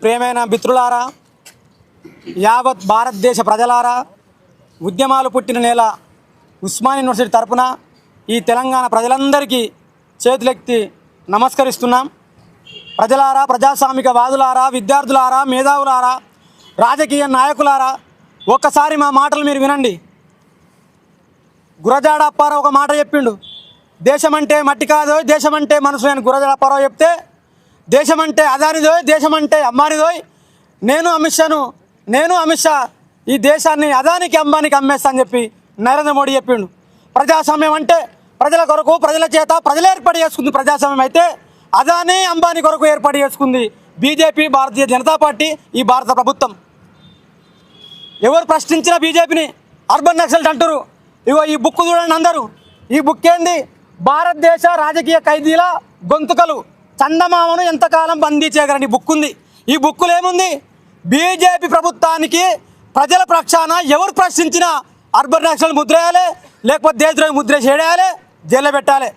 ప్రియమైన మిత్రులారా, యావత్ భారతదేశ ప్రజలారా, ఉద్యమాలు పుట్టిన నేల ఉస్మానియా యూనివర్సిటీ తరపున ఈ తెలంగాణ ప్రజలందరికీ చేతులెత్తి నమస్కరిస్తున్నాం. ప్రజలారా, ప్రజాస్వామిక వాదులారా, విద్యార్థులారా, మేధావులారా, రాజకీయ నాయకులారా, ఒక్కసారి మా మాటలు మీరు వినండి. గురజాడ అప్పారావు ఒక మాట చెప్పిండు, దేశమంటే మట్టి కాదో, దేశమంటే మనసు అని గురజాడ అప్పారావు చెప్తే, దేశమంటే అదానిదోయ్, దేశమంటే అమ్మానిదోయ్, నేను అమిత్ షా ఈ దేశాన్ని అదానికి అంబానికి అమ్మేస్తా అని చెప్పి నరేంద్ర మోడీ చెప్పిండు. ప్రజాస్వామ్యం అంటే ప్రజల కొరకు, ప్రజల చేత ప్రజలు ఏర్పాటు చేసుకుంది ప్రజాస్వామ్యం అయితే, అదానీ అంబానీ కొరకు ఏర్పాటు చేసుకుంది బీజేపీ, భారతీయ జనతా పార్టీ, ఈ భారత ప్రభుత్వం. ఎవరు ప్రశ్నించినా బీజేపీని అర్బన్ నక్సల్ట్ అంటారు. ఇగో ఈ బుక్ చూడండి అందరూ. ఈ బుక్ ఏంది? భారతదేశ రాజకీయ ఖైదీల గొంతుకలు, చందమామను ఎంతకాలం బందీ చేయగలని బుక్ ఉంది. ఈ బుక్కులో ఏముంది? బీజేపీ ప్రభుత్వానికి ప్రజల పక్షాన ఎవరు ప్రశ్నించినా అర్బన్ నక్సల్ ముద్ర వేయాలి, లేకపోతే దేశద్రోహి ముద్ర చేయాలి, జైల్లో పెట్టాలి.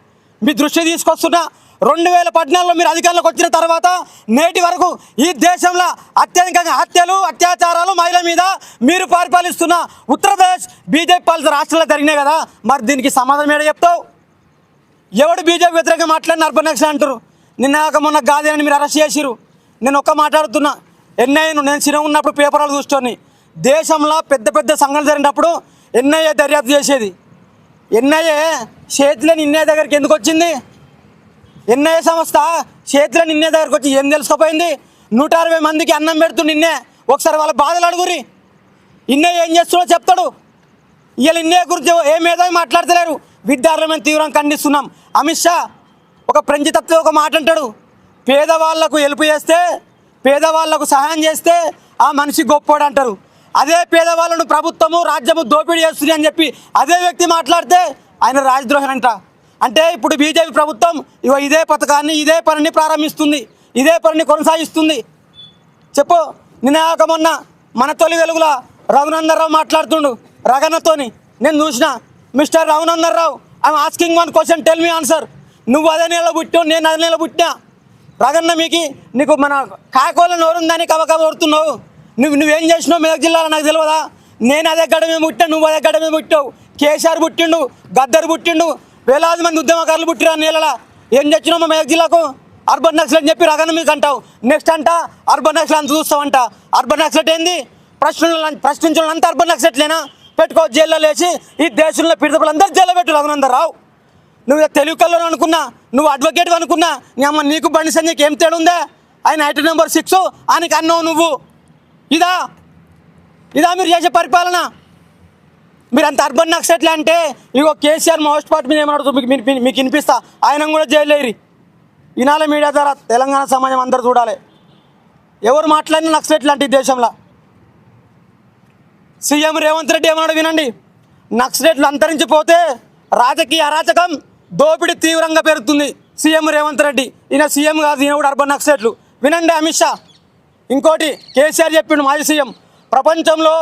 మీ దృష్టి తీసుకొస్తున్నా 2014లో మీరు అధికారంలోకి వచ్చిన తర్వాత నేటి వరకు ఈ దేశంలో అత్యధికంగా హత్యలు, అత్యాచారాలు మహిళల మీద మీరు పరిపాలిస్తున్న ఉత్తరప్రదేశ్ బీజేపీ పాలిత రాష్ట్రాల్లో జరిగినాయి కదా, మరి దీనికి సమాధానం ఏడ చెప్తావు? ఎవడు బీజేపీ వ్యతిరేకంగా మాట్లాడిన అర్బన్ నక్సల్ అంటారు. నిన్న మొన్న గాదేని మీరు అరెస్ట్ చేసిరు. నేను మాట్లాడుతున్నా, ఎన్ఐఏను నేను చిన్న ఉన్నప్పుడు పేపర్లు చూసుకొని దేశంలో పెద్ద పెద్ద సంఘటనలు జరిగినప్పుడు ఎన్ఐఏ దర్యాప్తు చేసేది. ఎన్ఐఏ చేతిలో నిన్నే దగ్గరికి ఎందుకు వచ్చింది? ఎన్ఐఏ సంస్థ చేతిలో నిన్నే దగ్గరికి వచ్చి ఏం తెలుసుకోపోయింది? 160 మందికి అన్నం పెడుతూ నిన్నే ఒకసారి వాళ్ళ బాధలు అడుగురి. ఇన్నే ఏం చేస్తున్నాడో చెప్తాడు. ఇవాళ ఇన్నే గురించి ఏమేదో మాట్లాడతలేరు. విద్యార్థులు మేము తీవ్రంగా ఖండిస్తున్నాం. అమిత్ షా ఒక ప్రంజితత్వం ఒక మాట అంటాడు, పేదవాళ్లకు హెల్ప్ చేస్తే, పేదవాళ్లకు సహాయం చేస్తే ఆ మనిషి గొప్పోడు అంటారు. అదే పేదవాళ్ళను ప్రభుత్వము, రాజ్యము దోపిడీ చేస్తుంది అని చెప్పి అదే వ్యక్తి మాట్లాడితే ఆయన రాజద్రోహి అంట. అంటే ఇప్పుడు బీజేపీ ప్రభుత్వం ఇదే పథకాన్ని, ఇదే పనిని ప్రారంభిస్తుంది, ఇదే పనిని కొనసాగిస్తుంది. చెప్పు. నిన్న మొన్న మన తొలి వెలుగుల రఘునందన్ రావు మాట్లాడుతుండు రగన్నతోని. నేను చూసిన, mister Raghunandan Rao, I'm asking one question, tell me answer. నువ్వు అదే నెలలో పుట్టావు, నేను అదే నెలలో పుట్టినా. రగన్న నీకు మన కాకోళ్ళ నోరుందని కవకవ కొడుతున్నావు. నువ్వేం చేసినావు మెదక్ జిల్లాలో నాకు తెలియదా? నేను అదే గడ మీద పుట్టాను, నువ్వు అదే గడ మీద పుట్టావు. కేసీఆర్ పుట్టిండు, గద్దర్ పుట్టిండు, వేలాది మంది ఉద్యమకారులు పుట్టిరా నేలలా. ఏం తెచ్చినావు మా మెదక్ జిల్లాకు? అర్బన్ నక్సల్ అని చెప్పి రగన్న మీకు అంటావు. నెక్స్ట్ అంట అర్బన్ నక్సల్ అంత చూస్తావంట. అర్బన్ నక్సల్ ఏంది? ప్రశ్నించాలంతా అర్బన్ నక్సలేనా? పెట్టుకో, జైల్లో లేచి ఈ దేశంలో పిడతలందరూ జైల్లో పెట్టు రఘునందన్ రావు. నువ్వు తెలుగు కల్లో అనుకున్నా, నువ్వు అడ్వకేట్ అనుకున్నా, నీకు బండి సంజయ్కి ఏం తేడా ఉందే? ఆయన ఐటమ్ నెంబర్ 6 ఆయనకి అన్నావు నువ్వు. ఇదా మీరు చేసే పరిపాలన? మీరు అంత అర్బన్ నక్సలైట్లు అంటే ఇగో కేసీఆర్ మోస్ట్ పార్ట్ మీద ఏమన్నాడు మీకు వినిపిస్తా. ఆయన కూడా జైలు వేయరి. ఇనాల మీడియా ద్వారా తెలంగాణ సమాజం అందరూ చూడాలి. ఎవరు మాట్లాడిన నక్సలైట్లు అంటే ఈ దేశంలో. సీఎం రేవంత్ రెడ్డి ఏమన్నాడు వినండి. నక్సలైట్లు అంతరించిపోతే రాజకీయ అరాచకం, దోపిడీ తీవ్రంగా పెరుగుతుంది. సీఎం రేవంత్ రెడ్డి, ఈయన సీఎం కాదు, ఈయన కూడా అర్బన్ నక్సలైట్లు. వినండి అమిత్ షా. ఇంకోటి కేసీఆర్ చెప్పిండు, మాజీ సీఎం, ప్రపంచంలో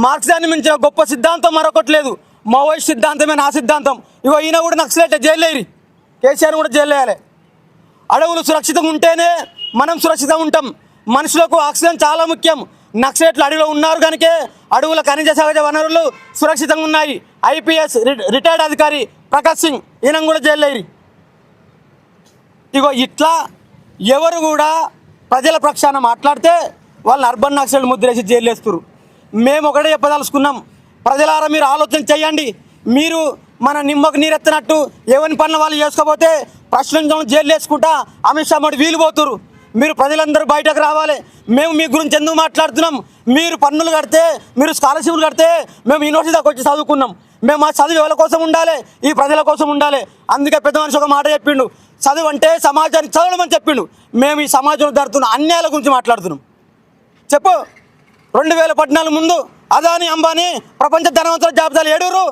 మార్క్సిజాన్ని మించిన గొప్ప సిద్ధాంతం మరొకటి లేదు, మావోయిస్ట్ సిద్ధాంతమే నా సిద్ధాంతం. ఇగో ఈయన కూడా నక్సలైట్, జైలు వేయరి. కేసీఆర్ కూడా జైలు వేయాలి. అడవులు సురక్షితంగా ఉంటేనే మనం సురక్షితంగా ఉంటాం. మనుషులకు ఆక్సిజన్ చాలా ముఖ్యం. నక్సలైట్లు అడవిలో ఉన్నారు కనుకే అడవుల ఖనిజ సహజ వనరులు సురక్షితంగా ఉన్నాయి. ఐపీఎస్ రిటైర్డ్ అధికారి ప్రకాష్ సింగ్, ఈయన కూడా జైలు వేయరి. ఇగో ఇట్లా ఎవరు కూడా ప్రజల పక్షాన మాట్లాడితే వాళ్ళని అర్బన్ నక్సల్ ముద్రేసి జైలు వేస్తారు. మేము ఒకటే చెప్పదలుచుకున్నాం, ప్రజలారా మీరు ఆలోచన చేయండి. మీరు మన నిమ్మకు నీరెత్తినట్టు ఎవరి పనులు వాళ్ళు చేసుకోపోతే ప్రశ్నించడం, జైలు వేసుకుంటా అమిత్ షా మోడీ వీలు పోతురు. మీరు ప్రజలందరూ బయటకు రావాలి. మేము మీ గురించి ఎందుకు మాట్లాడుతున్నాం? మీరు పన్నులు కడితే, మీరు స్కాలర్షిప్లు కడితే మేము యూనివర్సిటీ దాకా వచ్చి చదువుకున్నాం. మేము ఆ చదువు ఎవరి కోసం ఉండాలి? ఈ ప్రజల కోసం ఉండాలి. అందుకే పెద్ద మనిషి ఒక మాట చెప్పిండు, చదువు అంటే సమాజానికి చదవడం చెప్పిండు. మేము ఈ సమాజంలో జరుగుతున్న అన్యాయాల గురించి మాట్లాడుతున్నాం. చెప్పు. 2014 ముందు అదానీ, అంబానీ ప్రపంచ ధనవంతుల జాబితాలు ఏడురు?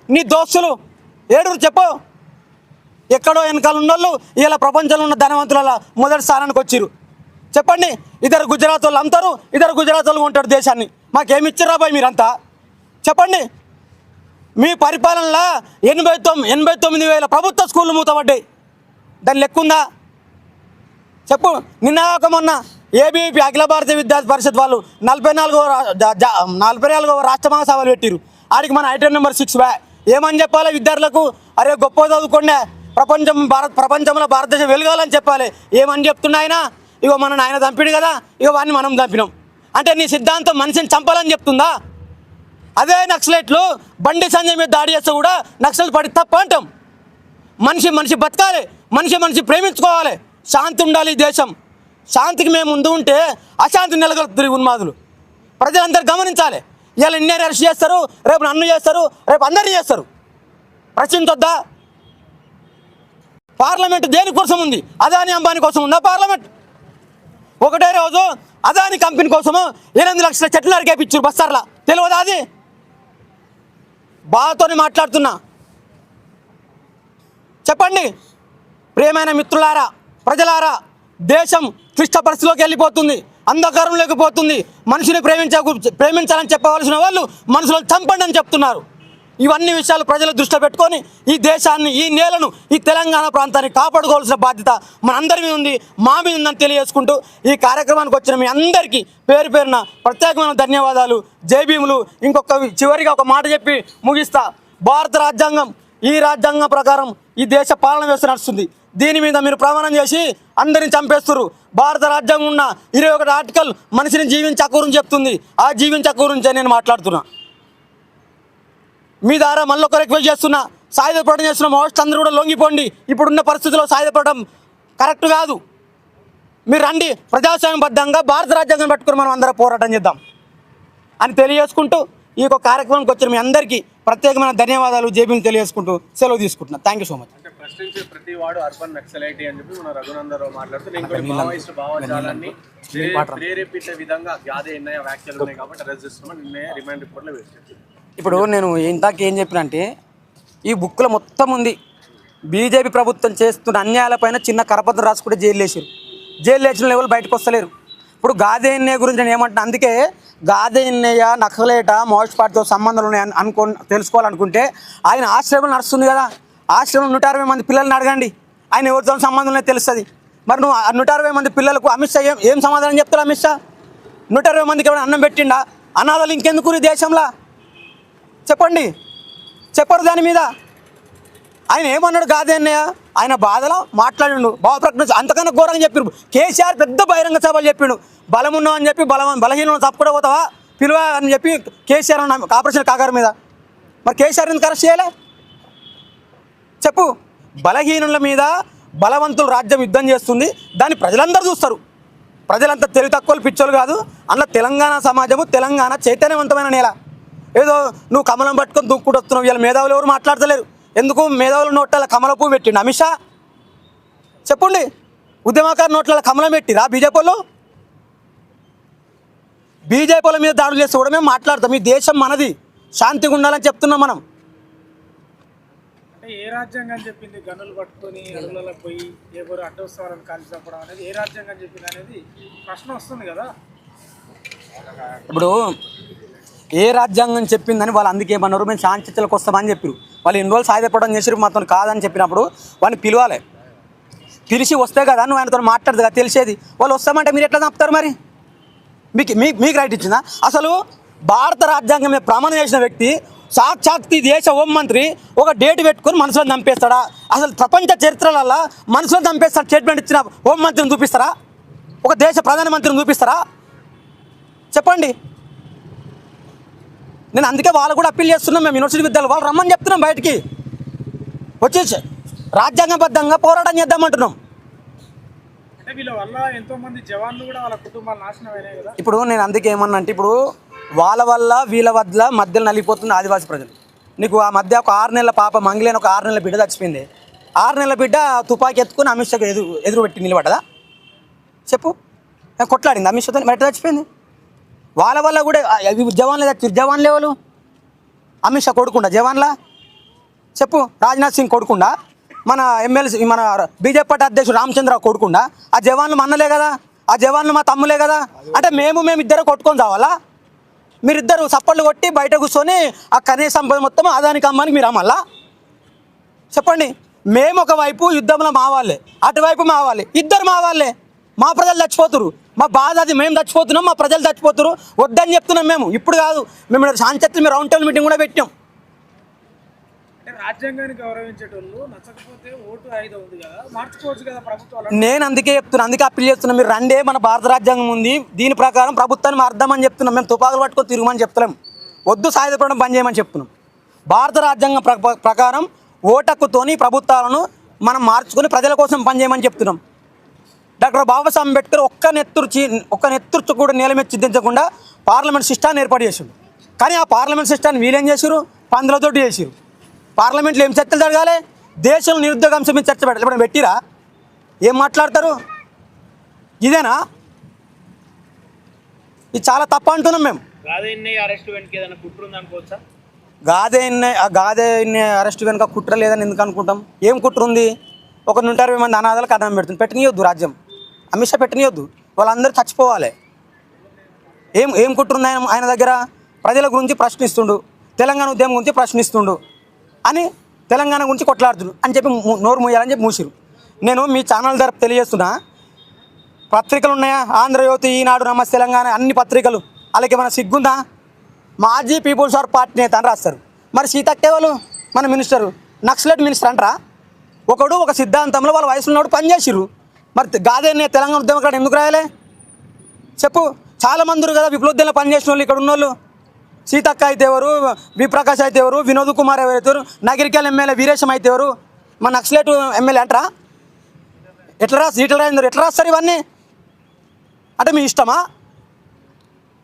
నీ దోస్తులు ఏడురు? చెప్పు. ఎక్కడో వెనకాల ఉన్నోళ్ళు ఇలా ప్రపంచంలో ఉన్న ధనవంతుల మొదటి స్థానానికి వచ్చిరు. చెప్పండి. ఇద్దరు గుజరాత్ వాళ్ళు అమ్ముతారు, ఇద్దరు గుజరాత్ వాళ్ళు ఉంటారు దేశాన్ని. మాకేమిచ్చారా బాయ్ మీరంతా? చెప్పండి. మీ పరిపాలనలో 89,000 ప్రభుత్వ స్కూళ్ళు మూతపడ్డాయి. దాని లెక్కుందా? చెప్పు. నిన్న మొన్న ఏబీవీపీ అఖిల భారతీయ విద్యార్థి పరిషత్ వాళ్ళు 44వ రాష్ట్ర మహాసభలు పెట్టిరు. ఆడికి మన ఐటెం నెంబర్ 6 ఏమని చెప్పాలి విద్యార్థులకు? అరే గొప్ప చదువుకోండి, ప్రపంచంలో భారతదేశం వెలగాలని చెప్పాలి. ఏమని చెప్తున్నా ఆయన? ఇగో మన ఆయన చంపిడు కదా, ఇగో వాడిని మనం చంపినాం అంటే నీ సిద్ధాంతం మనిషిని చంపాలని చెప్తుందా? అదే నక్సలైట్లు బండి సంజయ్ మీద దాడి చేస్తే కూడా నక్సల్ పడి తప్ప అంటాం. మనిషి బతకాలి, మనిషి ప్రేమించుకోవాలి, శాంతి ఉండాలి ఈ దేశం. శాంతికి మేము ముందు ఉంటే అశాంతి నెలకొల్పుతారు ఉన్మాదులు. ప్రజలందరూ గమనించాలి. ఇలా ఇన్నేరు అరెస్ట్ చేస్తారు, రేపు నన్ను చేస్తారు, రేపు అందరినీ చేస్తారు. ప్రశ్నించొద్దా? పార్లమెంట్ దేనికోసం ఉంది? అదాని అంబానీ కోసం ఉందా పార్లమెంట్? ఒకటే రోజు అదాని కంపెనీ కోసము 8 లక్షల చెట్లు నరికేపించారు బస్తార్లా. తెలియదా అది? బాధతోనే మాట్లాడుతున్నా. చెప్పండి ప్రియమైన మిత్రులారా, ప్రజలారా, దేశం క్లిష్ట పరిస్థితిలోకి వెళ్ళిపోతుంది, అంధకారంలోకి పోతుంది. మనిషిని ప్రేమించాలని చెప్పవలసిన వాళ్ళు మనుషులను చంపండి అని చెప్తున్నారు. ఇవన్నీ విషయాలు ప్రజలు దృష్టిలో పెట్టుకొని ఈ దేశాన్ని, ఈ నేలను, ఈ తెలంగాణ ప్రాంతాన్ని కాపాడుకోవాల్సిన బాధ్యత మనందరి మీద ఉంది, మా మీద ఉందని తెలియజేసుకుంటూ ఈ కార్యక్రమానికి వచ్చిన మీ అందరికీ పేరు పేరున ప్రత్యేకమైన ధన్యవాదాలు, జై భీములు. చివరిగా ఒక మాట చెప్పి ముగిస్తా. భారత రాజ్యాంగం, ఈ రాజ్యాంగం ప్రకారం ఈ దేశ పాలన వ్యవస్థ నడుస్తుంది. దీని మీద మీరు ప్రమాణం చేసి అందరిని చంపేస్తారు. భారత రాజ్యాంగం ఉన్న 21 ఆర్టికల్ మనిషిని జీవించే హక్కు గురించి చెప్తుంది. ఆ జీవించే హక్కు గురించే నేను మాట్లాడుతున్నా. మీ ద్వారా మళ్ళీ ఒక రిక్వెస్ట్ చేస్తున్నా, సాయుధ పోరాటం చేస్తున్న మోస్ట్ అందరూ కూడా లొంగిపోండి. ఇప్పుడున్న పరిస్థితుల్లో సాయుధ పోరాటం కరెక్ట్ కాదు. మీరు రండి, ప్రజాస్వామ్యబద్ధంగా భారత రాజ్యాంగం పట్టుకుని మనం అందరం పోరాటం చేద్దాం అని తెలియజేసుకుంటూ ఈ యొక్క కార్యక్రమానికి వచ్చిన మీ అందరికీ ప్రత్యేకమైన ధన్యవాదాలు, జేబీని తెలియజేసుకుంటూ సెలవు తీసుకుంటున్నా. Thank you so much. అంటే ప్రశ్నించే ప్రతి వాడు అర్బన్ నక్సలైటీ అని చెప్పి మన రఘునందరావు మాట్లాడుతూ నేను మావోయిస్టు భావజాలాన్ని ప్రేరేపించే విధంగా వ్యాధి ఎన్నయ్య వ్యాఖ్యలు ఉన్నాయి కాబట్టి అరెస్ట్ చేస్తున్నామని నిన్న రిమాండ్ రిపోర్ట్లో వేసి. ఇప్పుడు నేను ఇంతకు ఏం చెప్పినంటే ఈ బుక్లో మొత్తం ఉంది. బీజేపీ ప్రభుత్వం చేస్తున్న అన్యాయాలపైన చిన్న కరపత్రం రాసుకుంటే జైలు వేసిన లెవెల్ బయటకు వస్తలేరు. ఇప్పుడు గాదే ఎన్నయ్య గురించి నేను ఏమంటున్నా, అందుకే గాదే ఎన్నయ్య నక్సలేట మోస్ట్ పార్టీతో సంబంధాలు ఉన్నాయి తెలుసుకోవాలనుకుంటే ఆయన ఆశ్రమం నడుస్తుంది కదా, ఆశ్రమం 160 మంది పిల్లల్ని అడగండి, ఆయన ఎవరితో సంబంధం లేదు తెలుస్తుంది. మరి నువ్వు 160 మంది పిల్లలకు అమిత్ షా ఏం సమాధానం చెప్తారు? అమిత్ షా 160 మందికి ఎవరైనా అన్నం పెట్టిండా? అనాథలు ఇంకెందుకు ఈ దేశంలో? చెప్పండి, చెప్పరు దాని మీద. ఆయన ఏమన్నాడు గాదే అన్నయ్య? ఆయన బాధలో మాట్లాడిండు, భావప్రకటన అంతకన్నా ఘోరంగా చెప్పిండు. కేసీఆర్ పెద్ద బహిరంగ సభలు చెప్పిండు, బలం ఉన్నావు అని చెప్పి బలహీనను తప్పుకూడా పోతావా పిలువ అని చెప్పి కేసీఆర్ ఆపరేషన్ కాగారు మీద. మరి కేసీఆర్ ఎందుకు అరెస్ట్ చేయలే? చెప్పు. బలహీనుల మీద బలవంతులు రాజ్యం యుద్ధం చేస్తుంది, దాన్ని ప్రజలందరూ చూస్తారు. ప్రజలంతా తెలివి తక్కువలు పిచ్చోలు కాదు. అందులో తెలంగాణ సమాజము, తెలంగాణ చైతన్యవంతమైన నేల. ఏదో నువ్వు కమలం పట్టుకొని దుక్కుంటూ వస్తున్నావు. వీళ్ళ మేధావులు ఎవరు మాట్లాడతలేరు. ఎందుకు? మేధావుల నోట్ల కమల పువ్వు పెట్టిండు అమిత్ షా. చెప్పండి, ఉద్యమకారు నోట్ల కమలం పెట్టిరా బీజేపీలో? బీజేపీల మీద దాడులు చేస్తే కూడా మేము మాట్లాడతాం. ఈ దేశం మనది, శాంతిగా ఉండాలని చెప్తున్నాం మనం. అంటే ఏ రాజ్యాంగం చెప్పింది గనులు పట్టుకొని అడవులలో పోయి ఎవరు అడ్డవస్తారని కాల్చి చంపడం అనేది ఏ రాజ్యాంగం చెప్పింది అనేది ప్రశ్న వస్తుంది కదా. ఇప్పుడు ఏ రాజ్యాంగం చెప్పిందని వాళ్ళు అందుకే ఏమన్నారు, మేము శాంతి చర్చలకు వస్తామని చెప్పారు. వాళ్ళు ఇన్ని రోజులు సాయుధపడడం చేసారు, మాతో కాదని చెప్పినప్పుడు వాళ్ళని పిలవాలి. పిలిచి వస్తే కదా నువ్వు ఆయనతో మాట్లాడదు కదా తెలిసేది. వాళ్ళు వస్తామంటే మీరు ఎట్లా చంపుతారు? మరి మీకు రైట్ ఇచ్చిందా? అసలు భారత రాజ్యాంగం మీద ప్రమాణం చేసిన వ్యక్తి సాక్షాత్ ఈ దేశ హోంమంత్రి ఒక డేట్ పెట్టుకొని మనుషులను చంపేస్తాడా? అసలు ప్రపంచ చరిత్రలలో మనుషులను చంపేస్తాడు స్టేట్మెంట్ ఇచ్చిన హోంమంత్రిని చూపిస్తారా? ఒక దేశ ప్రధానమంత్రిని చూపిస్తారా? చెప్పండి. నేను అందుకే వాళ్ళు కూడా అప్పీల్ చేస్తున్నాం. మేము యూనివర్సిటీ విద్యార్థులు వాళ్ళు రమ్మని చెప్తున్నాం, బయటికి వచ్చేసి రాజ్యాంగబద్ధంగా పోరాటం చేద్దామంటున్నాం. అంటే వీళ్ళ వల్ల ఎంతో మంది జవాన్లు కూడా వాళ్ళ కుటుంబాలు నాశనం అయినాయి కదా. ఇప్పుడు నేను అందుకే ఏమన్నా అంటే, ఇప్పుడు వాళ్ళ వల్ల వీళ్ళ వల్ల మధ్యలో నలిగిపోతుంది ఆదివాసీ ప్రజలు. నీకు ఆ మధ్య ఒక 6 నెలల పాప మంగిలేని ఒక 6 నెలల బిడ్డ చచ్చిపోయింది. 6 నెలల బిడ్డ తుపాకీ ఎత్తుకుని అమిత్ షాకి ఎదురు పెట్టి నిలబడ్డదా? చెప్పు. కొట్లాడింది అమిత్ షాతో, బయట చచ్చిపోయింది. వాళ్ళ వల్ల కూడా జవాన్లు చచ్చారు. జవాన్లు ఎవరు? అమిత్ షా కొడుకుండా జవాన్లా? చెప్పు. రాజ్నాథ్ సింగ్ కొడుకుండా, మన ఎమ్మెల్సీ మన బీజేపీ పార్టీ అధ్యక్షుడు రామచంద్రరావు కొడుకుండా. ఆ జవాన్లు మన్నలే కదా, ఆ జవాన్లు మా తమ్ములే కదా. అంటే మేమిద్దరే కొట్టుకొని రావాలా? మీరిద్దరు సప్పళ్ళు కొట్టి బయట కూర్చొని ఆ కనీస సంపద మొత్తం అదానికి అమ్మానికి మీరు అమ్మల్లా? చెప్పండి. మేము ఒకవైపు యుద్ధంలో మా వాళ్ళే, అటువైపు మా వాళ్ళే, ఇద్దరు మా వాళ్ళే. మా ప్రజలు చచ్చిపోతురు, మా బాధ అది, మేము చచ్చిపోతున్నాం, మా ప్రజలు చచ్చిపోతురు, వద్దని చెప్తున్నాం మేము. ఇప్పుడు కాదు, మేము శాంతి మేము రౌండ్ టేబుల్ మీటింగ్ కూడా పెట్టాం. రాజ్యాంగాన్ని గౌరవించేటోళ్ళు నచ్చకపోతే ఓటు ఆయుధం ఉంది కదా, మార్చుకోవచ్చు కదా ప్రభుత్వాలు. నేను అందుకే చెప్తున్నా, అందుకే అప్పీల్ చేస్తున్నా, మీరు రండే, మన భారత రాజ్యాంగం ఉంది, దీని ప్రకారం ప్రభుత్వాన్ని మార్దామని చెప్తున్నాం. మేము తుపాకులు పట్టుకొని తిరగమని చెప్తున్నాం, వద్దు సాయుధపడడం బంద్ చేయమని చెప్తున్నాం. భారత రాజ్యాంగం ప్రకారం ఓటక్కుతోని ప్రభుత్వాలను మనం మార్చుకొని ప్రజల కోసం పనిచేయమని చెప్తున్నాం. డాక్టర్ బాబాసాహెబ్ అంబేద్కర్ ఒక్క నెత్తుర్చు కూడా నేల మీద చింతించకుండా పార్లమెంట్ సిస్టాన్ని ఏర్పాటు చేసారు. కానీ ఆ పార్లమెంట్ సిస్టాన్ని వీళ్ళేం చేసారు, పందులతోటి చేసారు. పార్లమెంట్లో ఏం చర్చలు జరగాలి, దేశంలో నిరుద్యోగ అంశం మీద చర్చ పెట్టాలి. ఇప్పుడు పెట్టిరా, ఏం మాట్లాడతారు? ఇదేనా? ఇది చాలా తప్పు అంటున్నాం మేము. గాదే అరెస్ట్ వెనుక కుట్ర లేదని ఎందుకు అనుకుంటాం? ఏం కుట్ర ఉంది? 120 మంది అనాథాలకు అన్నం పెడుతుంది, పెట్టనియొద్దు. రాజ్యం అమిత్ షా పెట్టనియొద్దు, వాళ్ళందరూ చచ్చిపోవాలి. ఏం కుట్ర ఉంది ఆయన దగ్గర? ప్రజల గురించి ప్రశ్నిస్తుండు, తెలంగాణ ఉద్యమం గురించి ప్రశ్నిస్తుండు అని, తెలంగాణ గురించి కొట్లాడుతుడు అని చెప్పి నోరు మూయాలని చెప్పి మూసిరు. నేను మీ ఛానల్ తరపు తెలియజేస్తున్నా, పత్రికలు ఉన్నాయా? ఆంధ్రజ్యోతి, ఈనాడు, నమస్తే తెలంగాణ, అన్ని పత్రికలు. అలాగే మన సిగ్గుందా? మాజీ పీపుల్స్ వార్ పార్టీ నేత అని రాస్తారు. మరి సీతక్కేవాళ్ళు మన మినిస్టరు నక్సలైట్ మినిస్టర్ అంటారా? ఒక సిద్ధాంతంలో వాళ్ళ వయసులో ఉన్నప్పుడు పనిచేసిర్రు. మరి గాదే తెలంగాణ ఉద్యమం కాడ ఎందుకు రాయాలి చెప్పు? చాలామంది కదా విప్లవోద్యమంలో పనిచేసిన వాళ్ళు ఇక్కడ ఉన్నోళ్ళు. సీతక్క అయితే ఎవరు, విప్రకాష్ అయితే ఎవరు, వినోద్ కుమార్ ఎవరు, నగరికల్ ఎమ్మెల్యే వీరేశం అయితే ఎవరు, మన నక్సలైట్ ఎమ్మెల్యే అంటారా? ఎట్లా రాస్తారు ఇవన్నీ? అంటే మీ ఇష్టమా?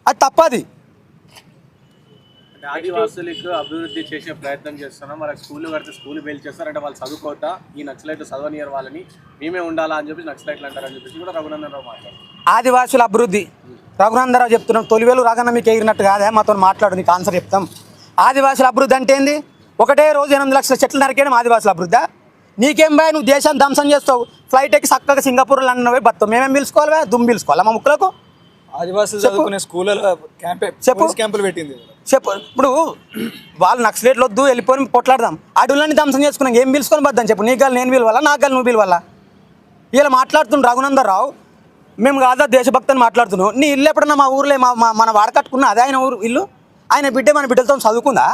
అది తప్పది. ఆదివాసులకు అభివృద్ధి చేసే ప్రయత్నం చేస్తున్నాం, వాళ్ళకి స్కూల్ కడితే స్కూల్ బెయిల్ చేస్తారంటే వాళ్ళు చదువుకోతా, ఈ నక్సలైట్లు చదవనియర్ వాళ్ళని, మేమే ఉండాలా అని చెప్పి నక్సలైట్లు అంటారని చెప్పేసి కూడా రఘునందన్ రావు మాట్లాడారు. ఆదివాసుల అభివృద్ధి రఘునందన్ రావు చెప్తున్నాం. తొలివేలు రాగన్న మీకు ఎగిరినట్టు కాదా? మాతో మాట్లాడు, నీకు ఆన్సర్ చెప్తాం. ఆదివాసుల అభివృద్ధి అంటే ఏంది? ఒకటే రోజు 8 లక్షల చెట్లు నరికేయడం ఆదివాసుల అభివృద్ధి? నీకేం బాయ్, నువ్వు దేశాన్ని ధ్వంసం చేస్తావు, ఫ్లైట్ ఎక్కి చక్కగా సింగపూర్ లండన్ పోయి బతావు, మేమేం పిలుచుకోవాలి? దుమ్ము పిలుచుకోవాలా మా ముక్కలకు? ఆదివాసులు చదువుకునే స్కూళ్ళలో క్యాంపులు పెట్టింది. చెప్పు. ఇప్పుడు వాళ్ళు నక్సలేట్లు వద్దు, వెళ్ళిపోయి కొట్లాడదాం, అడవులన్నీ ధ్వంసం చేసుకున్నాం, ఏం పిలుచుకొని బద్దాం చెప్పు? నీ గాలి నేను పిలవాలా, నా గాలి నువ్వు పిలవాలా? ఇలా మాట్లాడుతుండ్రు రఘునందన్ రావు. మేము కాదా దేశభక్తిని మాట్లాడుతున్నావు. నీ ఇల్లు ఎప్పుడన్నా మా ఊర్లో మన వాడకట్టుకున్నా అదే ఆయన ఊరు ఇల్లు, ఆయన బిడ్డ మన బిడ్డలతో చదువుకుందా?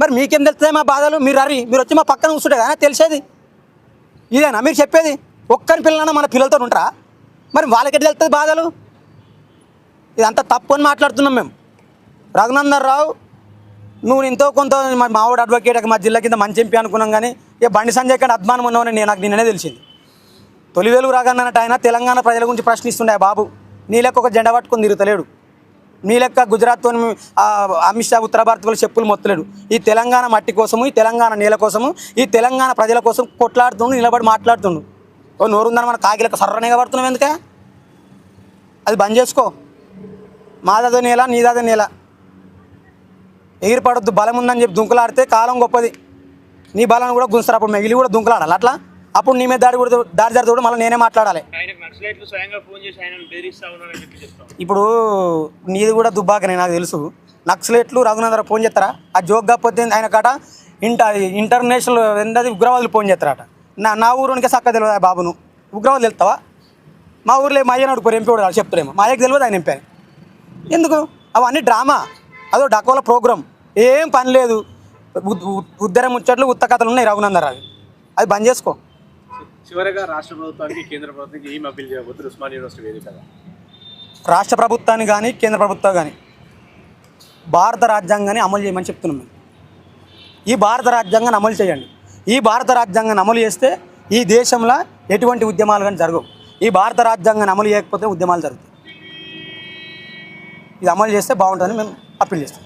మరి మీకేం తెలుస్తుంది మా బాధలు? మీరు వచ్చి మా పక్కన కూర్చుంటే కానీ తెలిసేది. ఇదేనా మీరు చెప్పేది? ఒక్కరి పిల్లలన్నా మన పిల్లలతో ఉంటారా? మరి వాళ్ళకి తెలుస్తుంది బాధలు? ఇదంతా తప్పు అని మాట్లాడుతున్నాం మేము. రఘునందన్ రావు, నువ్వు ఎంతో కొంత మావాడు అడ్వకేట్ మా జిల్లా కింద మంచి ఎంపీ అనుకున్నాం, కానీ ఇక బండి సంజయ్ కంటే అద్మానం ఉన్నావని నాకు నిన్ననే తెలిసింది. తొలివేలు రాగన్నట్టు ఆయన తెలంగాణ ప్రజల గురించి ప్రశ్నిస్తుండే బాబు. నీ లెక్క ఒక జెండా పట్టుకొని తిరుగుతలేడు, నీ లెక్క గుజరాత్తో అమిత్ షా ఉత్తర భారత్ వాళ్ళు చెప్పులు మొత్తలేడు. ఈ తెలంగాణ మట్టి కోసము, ఈ తెలంగాణ నేల కోసము, ఈ తెలంగాణ ప్రజల కోసం కొట్లాడుతుండు, నిలబడి మాట్లాడుతుండు. ఓ నోరుందని మన కాకిలక సర్రనేగా పడుతున్నాం ఎందుకే? అది బంద్ చేసుకో. మాదదో నేల, నీదాదో నేల, ఎగిరిపడొద్దు. బలం ఉందని చెప్పి దుంకులాడితే కాలం గొప్పది. నీ బలాన్ని కూడా గుంస్తారు, అప్పుడు మిగిలి కూడా దుంకులాడాలి. అట్లా అప్పుడు నీ మీద దాడి జరిగితే కూడా మళ్ళీ నేనే మాట్లాడాలి. ఇప్పుడు నీది కూడా దుబ్బాకనే నాకు తెలుసు. నక్సలైట్లు రఘునందన్ రావు ఫోన్ చేస్తారా? ఆ జోక్ కాకపోతే ఆయన కాట ఇంటర్నేషనల్ ఏంటది ఉగ్రవాదులు ఫోన్ చేస్తారట. నా ఊరునికే చక్క తెలియదు బాబును, ఉగ్రవాదులు వెళ్తావా? మా ఊర్లో మా అయ్యని అడుగుతారు, ఎంపీ కూడా చెప్తారేమో, మా అయ్యకి తెలియదు ఆయన ఎంపీ అని. ఎందుకు? అవన్నీ డ్రామా, అదో డకోల ప్రోగ్రాం, ఏం పని లేదు. ఉద్దర ముచ్చట్లు ఉత్త కథలు ఉన్నాయి రఘునందన్ రావు, అది బంద్ చేసుకో. చివరిగా రాష్ట్ర ప్రభుత్వానికి కేంద్ర ప్రభుత్వానికి ఏం అప్పీల్ చేయబోతున్నారు ఉస్మానియా యూనివర్సిటీ వేదికగా? రాష్ట్ర ప్రభుత్వాన్ని కానీ కేంద్ర ప్రభుత్వం కానీ భారత రాజ్యాంగాన్ని అమలు చేయమని చెప్తున్నాం మేము. ఈ భారత రాజ్యాంగాన్ని అమలు చేయండి. ఈ భారత రాజ్యాంగాన్ని అమలు చేస్తే ఈ దేశంలో ఎటువంటి ఉద్యమాలు కానీ జరగవు. ఈ భారత రాజ్యాంగాన్ని అమలు చేయకపోతే ఉద్యమాలు జరుగుతాయి. ఇది అమలు చేస్తే బాగుంటుందని మేము అప్పీల్ చేస్తాం.